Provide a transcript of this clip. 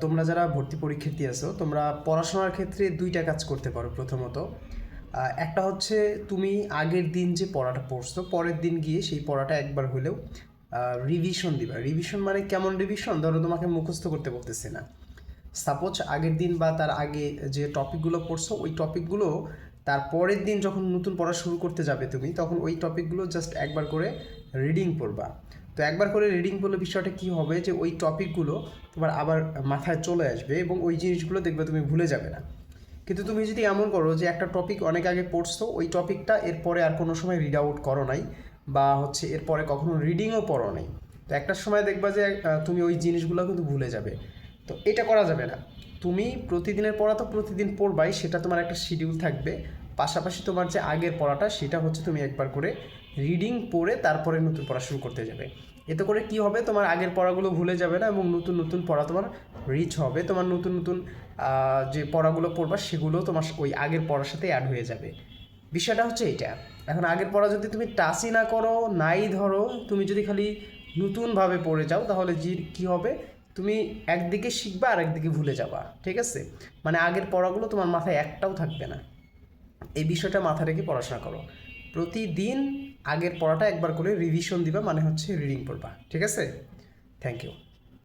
তোমরা যারা ভর্তি পরীক্ষার্থী আছো তোমরা পড়াশোনার ক্ষেত্রে দুইটা কাজ করতে পারো। প্রথমত একটা হচ্ছে তুমি আগের দিন যে পড়াটা পড়ছো পরের দিন গিয়ে সেই পড়াটা একবার হলেও রিভিশন দিবা। রিভিশন মানে কেমন রিভিশন? ধরো তোমাকে মুখস্থ করতে বলতেছে না, সাপোজ আগের দিন বা তার আগে যে টপিকগুলো পড়ছো ওই টপিকগুলো তার পরের দিন যখন নতুন পড়া শুরু করতে যাবে তুমি, তখন ওই টপিকগুলো জাস্ট একবার করে রিডিং পড়বা। তো একবার করে রিডিং পড়লে বিষয়টা কী হবে যে ওই টপিকগুলো তোমার আবার মাথায় চলে আসবে এবং ওই জিনিসগুলো দেখবে তুমি ভুলে যাবে না। কিন্তু তুমি যদি এমন করো যে একটা টপিক অনেক আগে পড়ছো, ওই টপিকটা এরপরে আর কোনো সময় রিড আউট করো নাই বা হচ্ছে এরপরে কখনো রিডিংও পড়ো নাই, তো একটা সময় দেখবা যে তুমি ওই জিনিসগুলো কিন্তু ভুলে যাবে। তো এটা করা যাবে না। তুমি প্রতিদিনের পড়া তো প্রতিদিন পড়বাই, সেটা তোমার একটা শিডিউল থাকবে। পাশাপাশি তোমার যে আগের পড়াটা সেটা হচ্ছে তুমি একবার করে রিডিং পড়ে তারপরে নতুন পড়া শুরু করতে যাবে। এতে করে কি হবে, তোমার আগের পড়াগুলো ভুলে যাবে না এবং নতুন নতুন পড়া তোমার রিচ হবে। তোমার নতুন নতুন যে পড়াগুলো পড়বা সেগুলো তোমার ওই আগের পড়ার সাথে অ্যাড হয়ে যাবে। বিষয়টা হচ্ছে এইটা। এখন আগের পড়া যদি তুমি টাচই না করো, নাই ধরো, তুমি যদি খালি নতুনভাবে পড়ে যাও, তাহলে কী হবে, তুমি একদিকে শিখবা আর একদিকে ভুলে যাবা। ঠিক আছে? মানে আগের পড়াগুলো তোমার মাথায় একটাও থাকবে না। এই বিষয়টা মাথায় রেখে পড়াশোনা করো। প্রতিদিন আগের পড়াটা একবার করে রিভিশন দিবা, মানে হচ্ছে রিডিং পড়বা। ঠিক আছে? Thank you.